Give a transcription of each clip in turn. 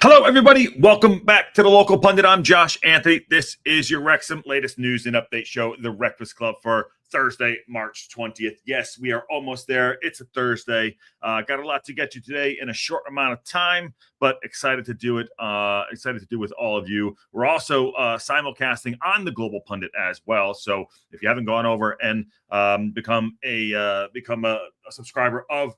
Hello, everybody. Welcome back to the Local Pundit. I'm Josh Anthony. This is your Wrexham latest news and update show, the Breakfast Club, for Thursday, March 20th. Yes, we are almost there. It's a Thursday. Got a lot to get to today in a short amount of time, but excited to do it. Excited to do with all of you. We're also simulcasting on the Global Pundit as well. So if you haven't gone over and become a subscriber of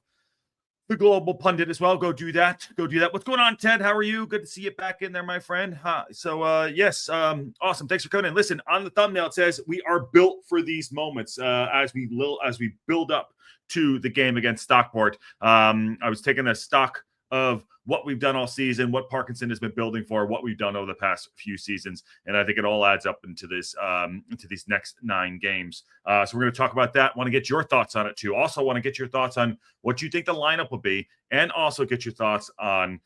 the Global Pundit as well, go do that. What's going on, Ted? How are you? Good to see you back in there, my friend. Yes, awesome. Thanks for coming in. Listen, on the thumbnail it says we are built for these moments as we build up to the game against Stockport. I was taking a stock of what we've done all season, what Parkinson has been building for, what we've done over the past few seasons, and I think it all adds up into this into these next 9 games. So we're going to talk about that. Want to get your thoughts on it too. Also want to get your thoughts on what you think the lineup will be, and also get your thoughts on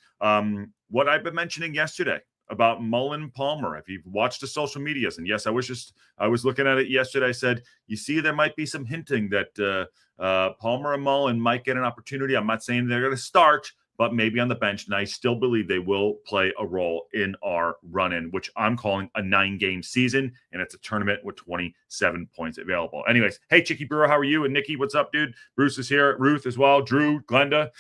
what I've been mentioning yesterday about Mullen Palmer. If you've watched the social medias, and yes, I was looking at it yesterday. I said, you see, there might be some hinting that Palmer and Mullen might get an opportunity. I'm not saying they're going to start, but maybe on the bench, and I still believe they will play a role in our run-in, which I'm calling a 9-game season, and it's a tournament with 27 points available. Anyways, hey, Chicky Brewer, how are you? And Nikki, what's up, dude? Bruce is here, Ruth as well, Drew, Glenda.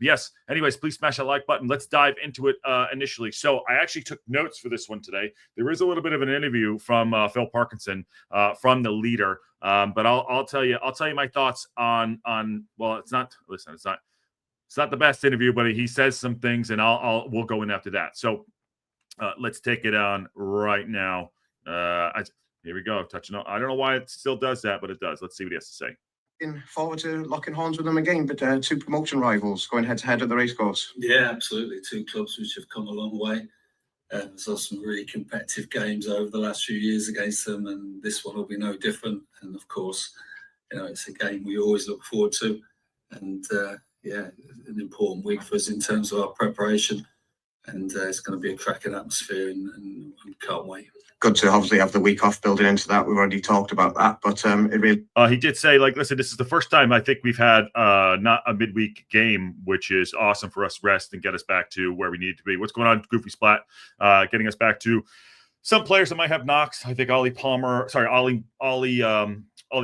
Yes, anyways, please smash that like button. Let's dive into it initially. So I actually took notes for this one today. There is a little bit of an interview from Phil Parkinson, from the leader, but I'll tell you my thoughts on well, it's not the best interview, but he says some things, and we'll go in after that. So let's take it on right now. Here we go. Touching on. I don't know why it still does that, but it does. Let's see what he has to say. Looking forward to locking horns with them again, but 2 promotion rivals going head to head at the racecourse. Yeah, absolutely. 2 clubs which have come a long way. Saw some really competitive games over the last few years against them, and this one will be no different. And of course, it's a game we always look forward to, and yeah, an important week for us in terms of our preparation, and it's going to be a cracking atmosphere, and can't wait. Good to obviously have the week off building into that. We've already talked about that, but it really. He did say, listen, this is the first time I think we've had not a midweek game, which is awesome for us to rest and get us back to where we need to be. What's going on, Goofy Splat? Getting us back to some players that might have knocks. I think Ollie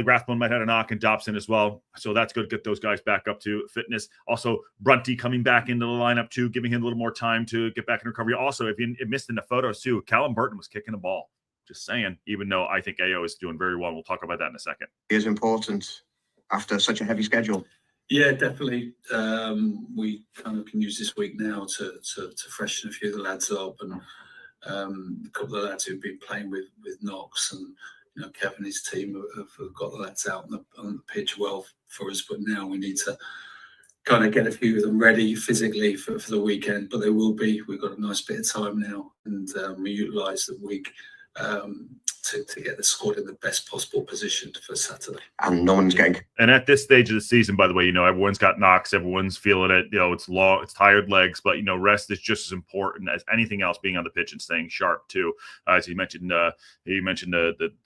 Rathbone might have a knock, and Dobson as well. So that's good. Get those guys back up to fitness. Also, Brunty coming back into the lineup too, giving him a little more time to get back in recovery. Also, if you missed in the photos too, Callum Burton was kicking the ball. Just saying, even though I think AO is doing very well. We'll talk about that in a second. It is important after such a heavy schedule. Yeah, definitely. We kind of can use this week now to freshen a few of the lads up, and a couple of lads who've been playing with knocks, and Kevin and his team have got the lads out on the pitch well for us, but now we need to kind of get a few of them ready physically for the weekend. But they will be. We've got a nice bit of time now, and we utilise the week to get the squad in the best possible position for Saturday. And no one's getting. And at this stage of the season, by the way, everyone's got knocks, everyone's feeling it. It's tired legs, but rest is just as important as anything else. Being on the pitch and staying sharp too. As you mentioned, the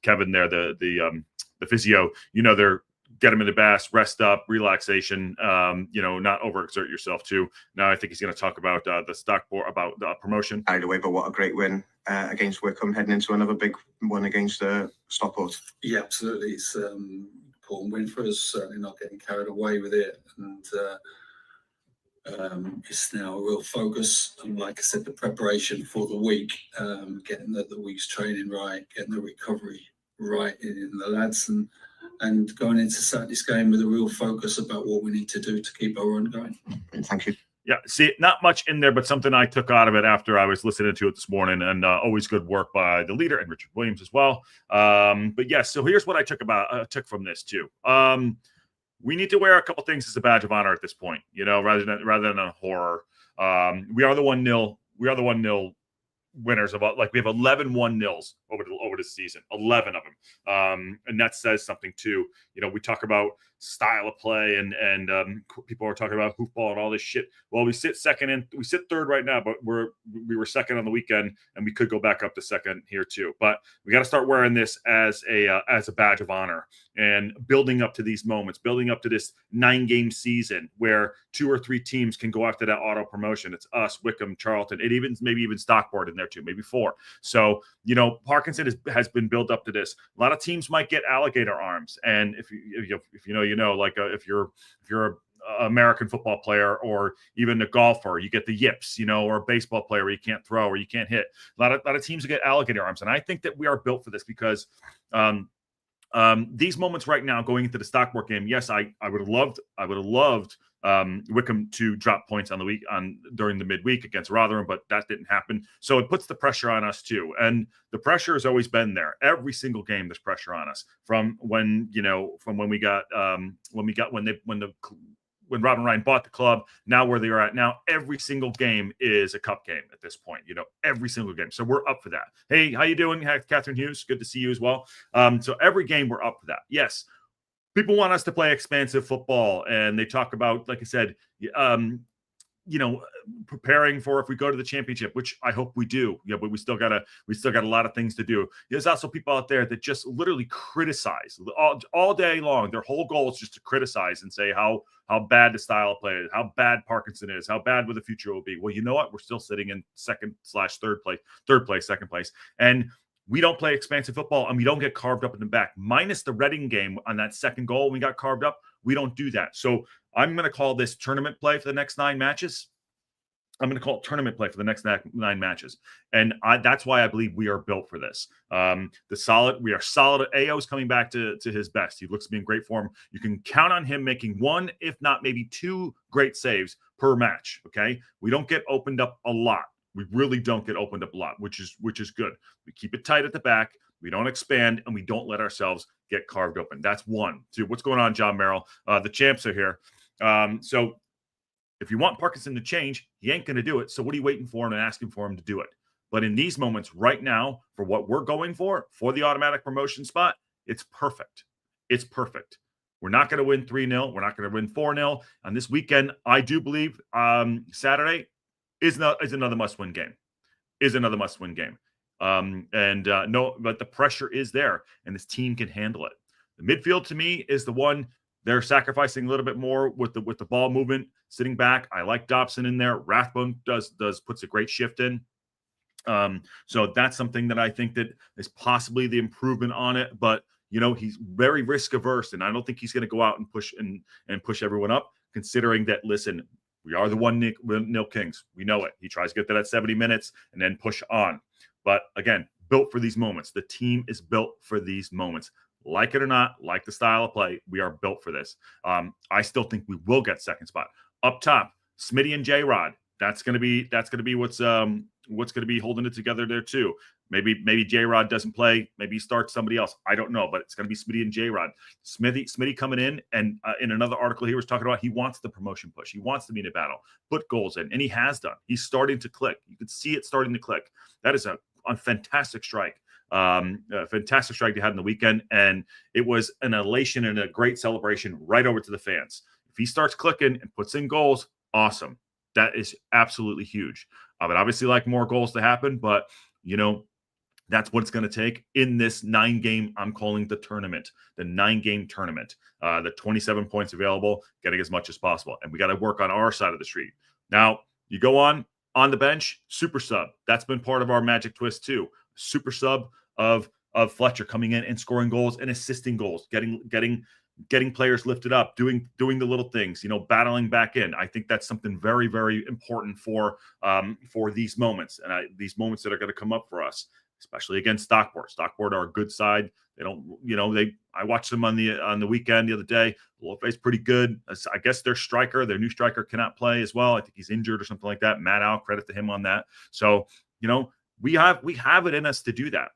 Kevin there, the physio. They're get him in the bass, rest up, relaxation. Not overexert yourself too. Now I think he's going to talk about the Stockport, about the promotion. Either way, but what a great win against Wycombe, heading into another big one against Stockport. Yeah, absolutely. It's an important win for us. Certainly not getting carried away with it, and it's now a real focus. And like I said, the preparation for the week, getting the week's training right, getting the recovery right in the lads, and going into Saturday's game with a real focus about what we need to do to keep our run going. Thank you. Yeah, see, not much in there, but something I took out of it after I was listening to it this morning, and always good work by the leader and Richard Williams as well. But yes, so here's what I took from this too. We need to wear a couple things as a badge of honor at this point, rather than a horror. We are the 1-0. We are the 1-0 winners of we have 11 1-0s over the season, 11 of them. And that says something too. We talk about style of play and people are talking about hoofball and all this shit. Well, we sit third right now, but we were second on the weekend, and we could go back up to second here too. But we got to start wearing this as a badge of honor and building up to these moments, building up to this 9-game season where 2 or 3 teams can go after that auto promotion. It's us, Wycombe, Charlton, and maybe even Stockport in there too, maybe 4. So, Parkinson has been built up to this. A lot of teams might get alligator arms. And if you know, like if you're an American football player or even a golfer, you get the yips, or a baseball player where you can't throw or you can't hit. A lot of teams get alligator arms. And I think that we are built for this because these moments right now going into the Stockport game, yes, I would have loved Wycombe to drop points during the midweek against Rotherham, but that didn't happen. So it puts the pressure on us too, and the pressure has always been there. Every single game, there's pressure on us from when Rob and Ryan bought the club. Now where they are at now, every single game is a cup game at this point. Every single game. So we're up for that. Hey, how you doing, Catherine Hughes? Good to see you as well. So every game we're up for that. Yes. People want us to play expansive football, and they talk about, like I said, preparing for if we go to the championship, which I hope we do. Yeah, but we still got a lot of things to do. There's also people out there that just literally criticize all day long. Their whole goal is just to criticize and say how bad the style of play is, how bad Parkinson is, how bad the future will be. Well, you know what? We're still sitting in second place, and we don't play expansive football, and we don't get carved up in the back. Minus the Reading game on that second goal, we got carved up. We don't do that. So I'm going to call this tournament play for the next 9 matches. I'm going to call it tournament play for the next 9 matches. And that's why I believe we are built for this. We are solid. AO's coming back to his best. He looks to be in great form. You can count on him making 1, if not maybe 2 great saves per match. Okay. We don't get opened up a lot. We really don't get opened up a lot, which is good. We keep it tight at the back. We don't expand, and we don't let ourselves get carved open. That's 1. 2. What's going on, John Merrill? The champs are here. So if you want Parkinson to change, he ain't going to do it. So what are you waiting for him and asking for him to do it? But in these moments right now, for what we're going for the automatic promotion spot, it's perfect. It's perfect. We're not going to win 3-0. We're not going to win 4-0. And this weekend, I do believe Saturday is another must-win game. But the pressure is there, and this team can handle it. The midfield to me is the one they're sacrificing a little bit more with the ball movement, sitting back. I like Dobson in there. Rathbone puts a great shift in. So that's something that I think that is possibly the improvement on it. But he's very risk averse, and I don't think he's going to go out and push everyone up. Considering that, listen, we are the 1-0 Kings. We know it. He tries to get to that 70 minutes and then push on. But again, built for these moments. The team is built for these moments. Like it or not, like the style of play, we are built for this. I still think we will get second spot. Up top, Smitty and J-Rod. That's gonna be what's gonna be holding it together there too. Maybe J-Rod doesn't play. Maybe he starts somebody else. I don't know, but it's going to be Smitty and J-Rod. Smitty coming in, and in another article he was talking about, he wants the promotion push. He wants to be in a battle, put goals in, and he has done. He's starting to click. You can see it starting to click. That is a fantastic strike. A fantastic strike they had in the weekend, and it was an elation and a great celebration right over to the fans. If he starts clicking and puts in goals, awesome. That is absolutely huge. I would obviously like more goals to happen, but that's what it's going to take in this 9-game, I'm calling the tournament, the 9-game tournament. The 27 points available, getting as much as possible. And we got to work on our side of the street. Now, you go on the bench, super sub. That's been part of our magic twist too. Super sub of Fletcher coming in and scoring goals and assisting goals, getting players lifted up, doing the little things, battling back in. I think that's something very, very important for these moments, and these moments that are going to come up for us, especially against Stockport. Stockport are a good side. They don't, I watched them on the weekend the other day. Lopez pretty good. I guess their new striker cannot play as well. I think he's injured or something like that. Matt Al, credit to him on that. So, we have it in us to do that.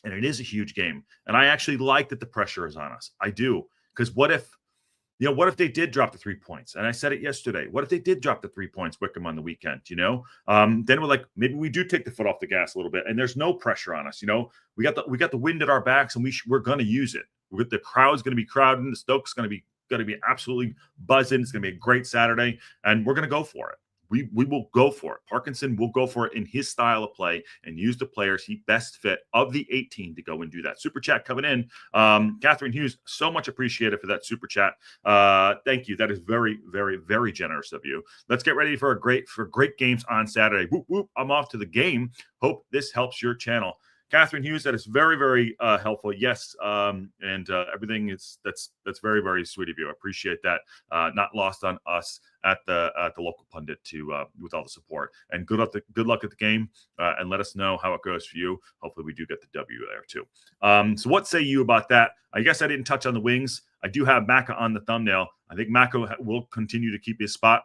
And it is a huge game. And I actually like that the pressure is on us. I do. Because what if what if they did drop the 3 points? And I said it yesterday. What if they did drop the 3 points, Wycombe, on the weekend? Then we're like, maybe we do take the foot off the gas a little bit, and there's no pressure on us. We got the wind at our backs, and we're going to use it. The crowd's going to be crowding. The Stoke's going to be absolutely buzzing. It's going to be a great Saturday, and we're going to go for it. We will go for it. Parkinson will go for it in his style of play and use the players he best fit of the 18 to go and do that. Super chat coming in. Catherine Hughes, so much appreciated for that super chat. Thank you. That is very, very, very generous of you. Let's get ready for great games on Saturday. Whoop, whoop. I'm off to the game. Hope this helps your channel. Catherine Hughes, that is very, very helpful. Yes, and everything that's very, very sweet of you. I appreciate that. Not lost on us at the local pundit with all the support. And good luck at the game, and let us know how it goes for you. Hopefully, we do get the W there too. So, what say you about that? I guess I didn't touch on the wings. I do have Maka on the thumbnail. I think Maka will continue to keep his spot,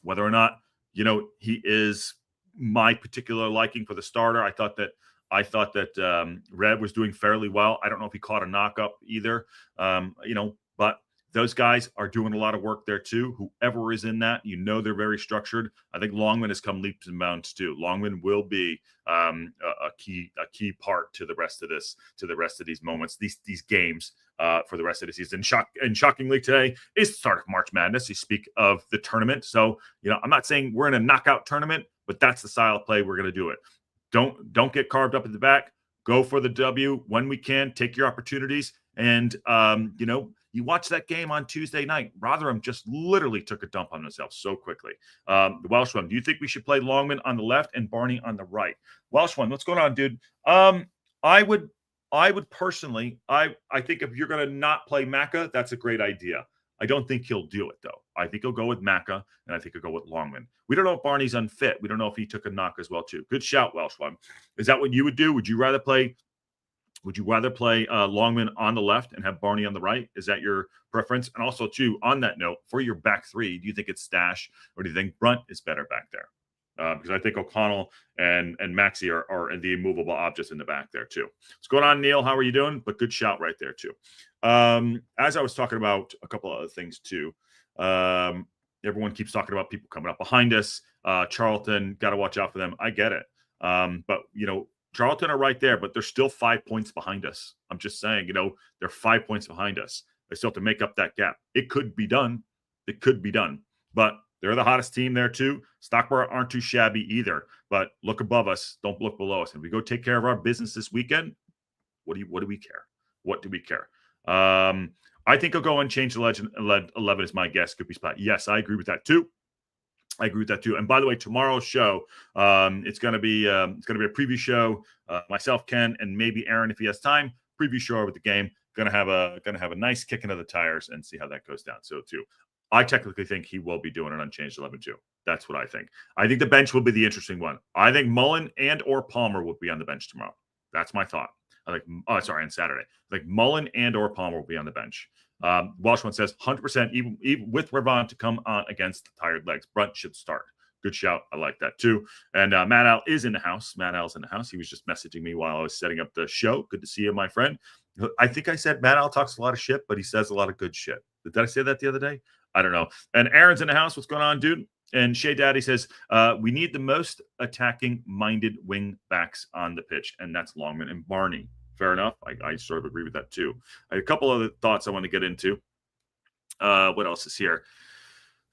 whether or not he is my particular liking for the starter. I thought that Red was doing fairly well. I don't know if he caught a knock up either, but those guys are doing a lot of work there too. Whoever is in that, they're very structured. I think Longman has come leaps and bounds too. Longman will be a key part to the rest of these moments, these games for the rest of the season. Shockingly, today is the start of March Madness. You speak of the tournament, so I'm not saying we're in a knockout tournament, but that's the style of play we're going to do it. Don't get carved up at the back. Go for the W when we can. Take your opportunities. And, you watch that game on Tuesday night. Rotherham just literally took a dump on themselves so quickly. The Welsh one, do you think we should play Longman on the left and Barney on the right? Welsh one, what's going on, dude? I would personally, I think if you're going to not play Maka, that's a great idea. I don't think he'll do it, though. I think he'll go with Maka, and I think he'll go with Longman. We don't know if Barney's unfit. We don't know if he took a knock as well, too. Good shout, Welsh one. Is that what you would do? Would you rather play Longman on the left and have Barney on the right? Is that your preference? And also, too, on that note, for your back three, do you think it's Stash, or do you think Brunt is better back there? Because I think O'Connell and Maxey are the immovable objects in the back there, too. What's going on, Neil? How are you doing? But good shout right there, too. As I was talking about a couple of other things, too, everyone keeps talking about people coming up behind us. Charlton, got to watch out for them. I get it. But, Charlton are right there, but they're still 5 points behind us. I'm just saying, they're 5 points behind us. They still have to make up that gap. It could be done. But they're the hottest team there, too. Stockport aren't too shabby either. But look above us. Don't look below us. And we go take care of our business this weekend. What do we care? What do we care? I think I'll go and change the legend. 11 is my guess. Could be spot. Yes, I agree with that, too. And by the way, tomorrow's show, it's going to be a preview show. Myself, Ken, and maybe Aaron, if he has time, preview show over the game. Going to have a nice kick into the tires and see how that goes down. So too, I technically think he will be doing an unchanged 11 too. That's what I think. I think the bench will be the interesting one. I think Mullen and or Palmer will be on the bench tomorrow. That's my thought. On Saturday. Mullen and or Palmer will be on the bench. Welsh one says 100% even with Ravon to come on against the tired legs. Brunt should start. Good shout. I like that too. And Matt Al is in the house. He was just messaging me while I was setting up the show. Good to see you, my friend. I think I said Matt Al talks a lot of shit, but he says a lot of good shit. Did I say that the other day? I don't know. And Aaron's in the house. What's going on, dude? And Shea Daddy says, we need the most attacking-minded wing backs on the pitch, and that's Longman and Barney. Fair enough. I sort of agree with that, too. I had a couple other thoughts I want to get into. What else is here?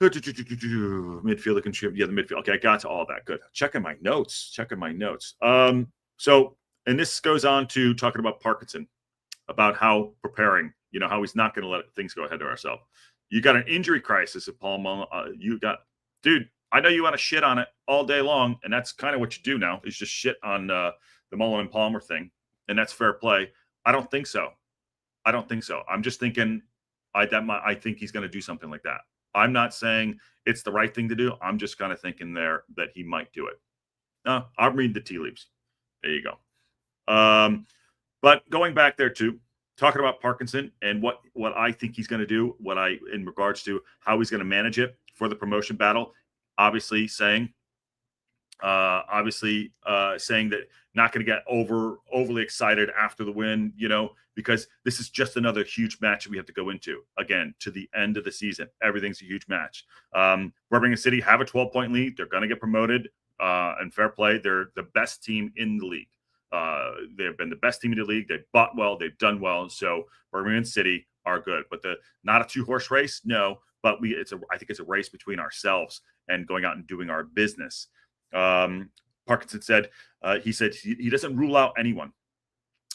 Midfield contribute. Yeah, the midfield. Okay, I got to all that. Good. Checking my notes. So, and this goes on to talking about Parkinson, about how preparing, how he's not going to let things go ahead of ourselves. You got an injury crisis at Paul Mullen. Dude, I know you want to shit on it all day long, and that's kind of what you do now, is just shit on the Mullen and Palmer thing. And that's fair play. I don't think so. I'm just thinking I think he's going to do something like that. I'm not saying it's the right thing to do. I'm just kind of thinking there that he might do it. I'm reading the tea leaves. There you go. But going back there too, talking about Parkinson and what I think he's going to do, in regards to how he's going to manage it for the promotion battle, obviously saying Obviously, saying that not going to get overly excited after the win, because this is just another huge match that we have to go into again to the end of the season. Everything's a huge match. Birmingham City have a 12-point lead. They're going to get promoted, and fair play. They're the best team in the league. They've been the best team in the league. They've bought well. They've done well. So Birmingham City are good, but not a 2-horse race. No, but I think it's a race between ourselves and going out and doing our business. Parkinson said, he doesn't rule out anyone.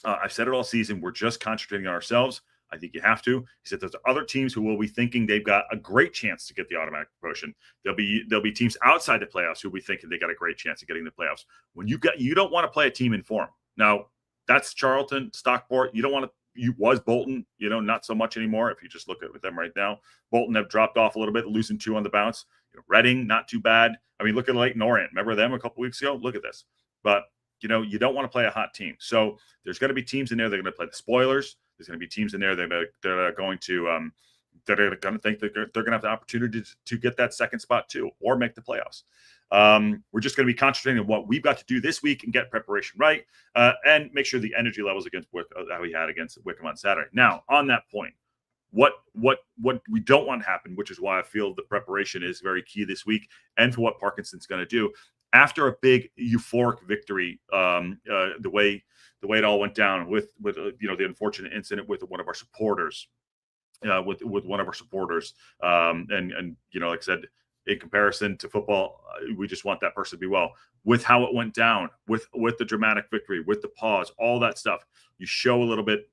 I've said it all season. We're just concentrating on ourselves. I think you have to. He said there's other teams who will be thinking they've got a great chance to get the automatic promotion. There'll be teams outside the playoffs who will be thinking they got a great chance of getting the playoffs. When you don't want to play a team in form. Now, that's Charlton, Stockport. You don't want to. You was Bolton, not so much anymore. If you just look at them right now, Bolton have dropped off a little bit, losing 2 on the bounce. Reading, not too bad. I mean, look at Leighton Orient. Remember them a couple weeks ago? Look at this. But, you don't want to play a hot team. So there's going to be teams in there that are going to play the spoilers. There's going to be teams in there that are going to think that they're going to have the opportunity to get that second spot too, or make the playoffs. We're just going to be concentrating on what we've got to do this week and get preparation right, and make sure the energy levels against that we had against Wycombe on Saturday. Now, on that point, what we don't want to happen, which is why I feel the preparation is very key this week, and for what Parkinson's going to do after a big euphoric victory, the way it all went down with the unfortunate incident with one of our supporters, and like I said, in comparison to football, we just want that person to be well. With how it went down, with the dramatic victory, with the pause, all that stuff, you show a little bit.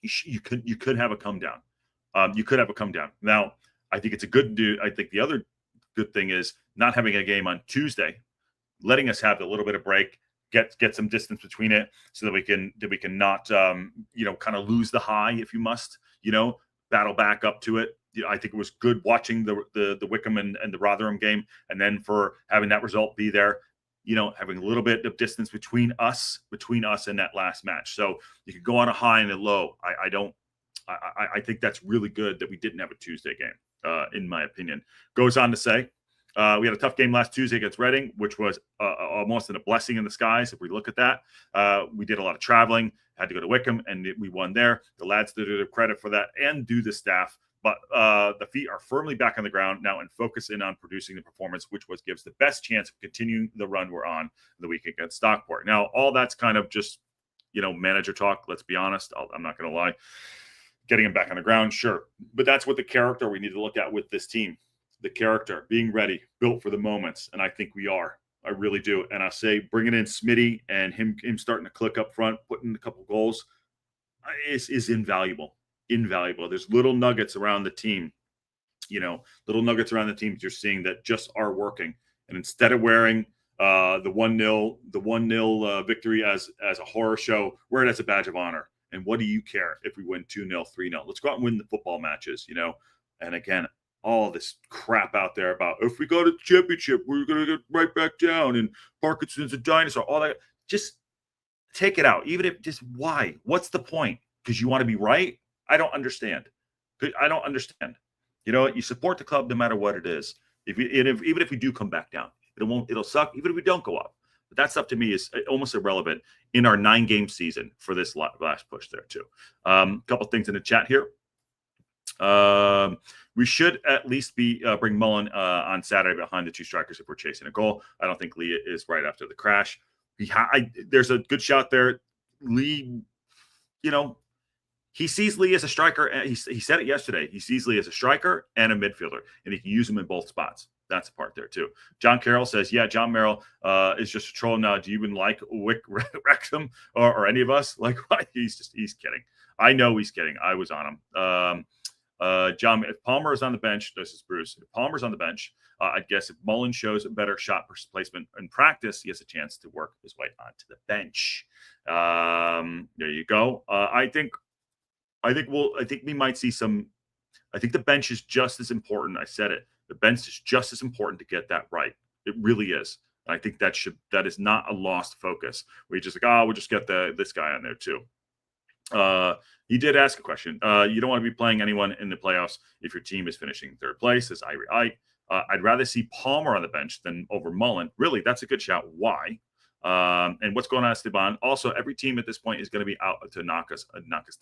You could have a come down. You could have a come down. Now, I think it's a good do. I think the other good thing is not having a game on Tuesday, letting us have a little bit of break, get some distance between it, so that we can not kind of lose the high, if you must, battle back up to it. I think it was good watching the Wycombe and the Rotherham game, and then for having that result be there, having a little bit of distance between us and that last match. So you could go on a high and a low. I think that's really good that we didn't have a Tuesday game, in my opinion. Goes on to say, we had a tough game last Tuesday against Reading, which was almost a blessing in the skies. If we look at that, we did a lot of traveling, had to go to Wycombe, and we won there. The lads deserve credit for that, and do the staff. But the feet are firmly back on the ground now and focus in on producing the performance, which gives the best chance of continuing the run we're on the week against Stockport. Now, all that's kind of just, manager talk. Let's be honest. I'm not going to lie. Getting him back on the ground, sure. But that's what the character we need to look at with this team. The character, being ready, built for the moments. And I think we are. I really do. And I say bringing in Smitty and him starting to click up front, putting a couple goals is invaluable. Invaluable. There's little nuggets around the team, little nuggets around the team you're seeing that just are working. And instead of wearing the 1-0 victory as a horror show, wear it as a badge of honor. And what do you care if we win 2-0, 3-0? Let's go out and win the football matches, And again, all this crap out there about if we go to the championship, we're going to get right back down, and Parkinson's a dinosaur, all that. Just take it out. Even if just why? What's the point? Because you want to be right? I don't understand. You support the club no matter what it is. Even if we do come back down, it'll suck. Even if we don't go up, but that stuff to me is almost irrelevant in our 9-game season for this last push there too. A couple things in the chat here. We should at least bring Mullen on Saturday behind the 2 strikers if we're chasing a goal. I don't think Lee is right after the crash. There's a good shot there. Lee, he sees Lee as a striker. He said it yesterday. He sees Lee as a striker and a midfielder, and he can use him in both spots. That's a part there too. John Carroll says, yeah, John Merrill is just a troll now. Do you even like Wrexham or any of us? Like, what? He's kidding. I know he's kidding. I was on him. John, if Palmer is on the bench, this is Bruce. If Palmer's on the bench, I'd guess if Mullen shows a better shot placement in practice, he has a chance to work his way onto the bench. There you go. I think we might see some. I think the bench is just as important. I said it. The bench is just as important to get that right. It really is. And I think that is not a lost focus. We just we'll just get this guy on there too. He did ask a question. You don't want to be playing anyone in the playoffs if your team is finishing 3rd place, says Irie Ike. I'd rather see Palmer on the bench than over Mullen. Really, that's a good shout. Why? And what's going on, Esteban? Also, every team at this point is going to be out to knock us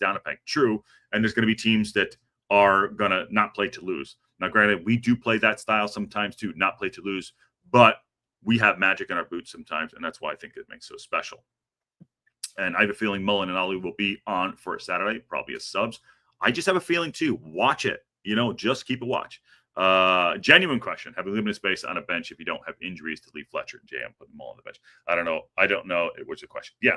down a peg. True, and there's going to be teams that are going to not play to lose. Now, granted, we do play that style sometimes too, not play to lose, but we have magic in our boots sometimes, and that's why I think it makes it so special. And I have a feeling Mullen and Ali will be on for a Saturday, probably as subs. I just have a feeling too. Watch it. Just keep a watch. Genuine question. Having limited space on a bench if you don't have injuries to leave Fletcher and JM put them all on the bench. I don't know. It was a question. Yeah,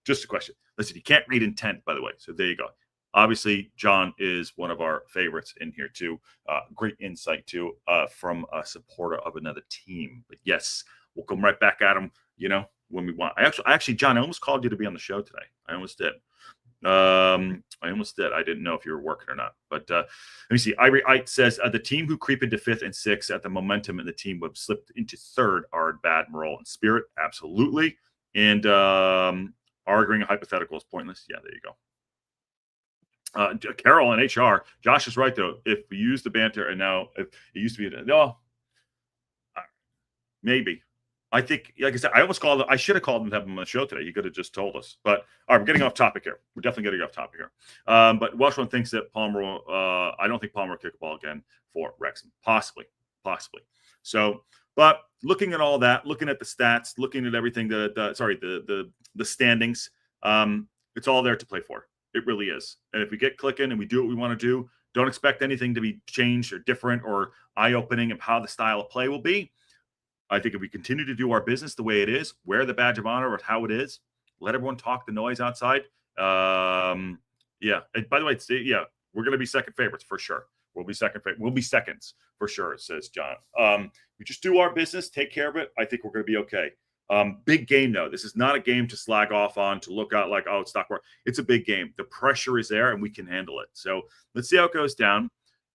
just a question. Listen, you can't read intent, by the way. So there you go. Obviously, John is one of our favorites in here too. Great insight too from a supporter of another team. But yes, we'll come right back at him, when we want. I actually, John, I almost called you to be on the show today. I almost did. I didn't know if you were working or not. But let me see. Irie Ite says the team who creep into 5th and 6th at the momentum in the team would have slipped into 3rd are in bad morale and spirit. Absolutely. And arguing a hypothetical is pointless. Yeah, there you go. Carol and HR. Josh is right though. If we use the banter and now if it used to be maybe. I think, like I said, I should have called him to have him on the show today. He could have just told us. But all right, we're getting off topic here. We're definitely getting off topic here. But Welshman thinks that Palmer I don't think Palmer will kick a ball again for Wrexham. Possibly. So, but looking at all that, looking at the stats, looking at everything the standings, it's all there to play for. It really is. And if we get clicking and we do what we want to do, don't expect anything to be changed or different or eye-opening of how the style of play will be. I think if we continue to do our business the way it is, wear the badge of honor or how it is, let everyone talk the noise outside. And by the way, we're going to be second favorites for sure. We'll be seconds for sure, says John. We just do our business, take care of it. I think we're going to be okay. Big game, though. This is not a game to slag off on, to look out like, it's Stockport. It's a big game. The pressure is there, and we can handle it. So let's see how it goes down.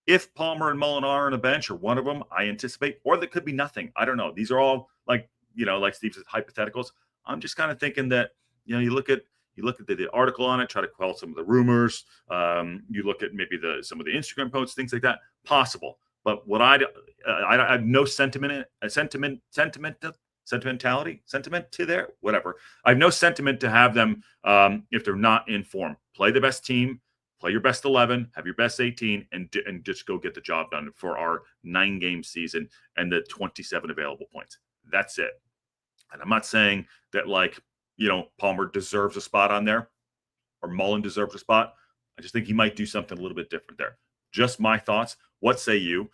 If Palmer and Mullen are on a bench, or one of them, I anticipate, or there could be nothing. I don't know. These are all like Steve says, hypotheticals. I'm just kind of thinking that, you look at the article on it, try to quell some of the rumors. You look at maybe some of the Instagram posts, things like that. Possible. But what I have no sentiment to there, whatever. I have no sentiment to have them if they're not in form. Play the best team. Play your best 11, have your best 18, and just go get the job done for our 9-game season and the 27 available points. That's it. And I'm not saying that Palmer deserves a spot on there or Mullen deserves a spot. I just think he might do something a little bit different there. Just my thoughts. What say you?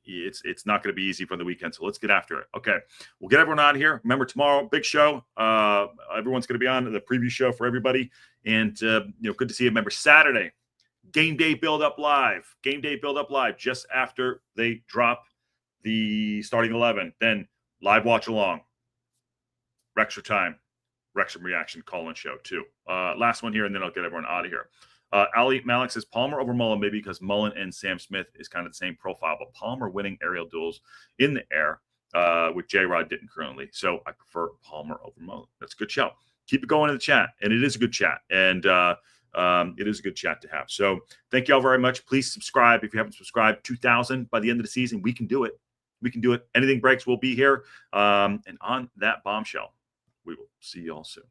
It's not going to be easy for the weekend, so let's get after it. Okay, we'll get everyone out of here. Remember, tomorrow, big show. Everyone's going to be on the preview show for everybody, and good to see you. Remember, Saturday, game day build up live. Just after they drop the starting 11, then live watch along. Extra time, Wrexham reaction call-in show too. Last one here, and then I'll get everyone out of here. Ali Malik says Palmer over Mullen, maybe because Mullen and Sam Smith is kind of the same profile, but Palmer winning aerial duels in the air, which J-Rod didn't currently. So I prefer Palmer over Mullen. That's a good shout. Keep it going in the chat, and it is a good chat, and it is a good chat to have. So thank you all very much. Please subscribe if you haven't subscribed. 2,000 by the end of the season. We can do it. Anything breaks, we'll be here. And on that bombshell, we will see you all soon.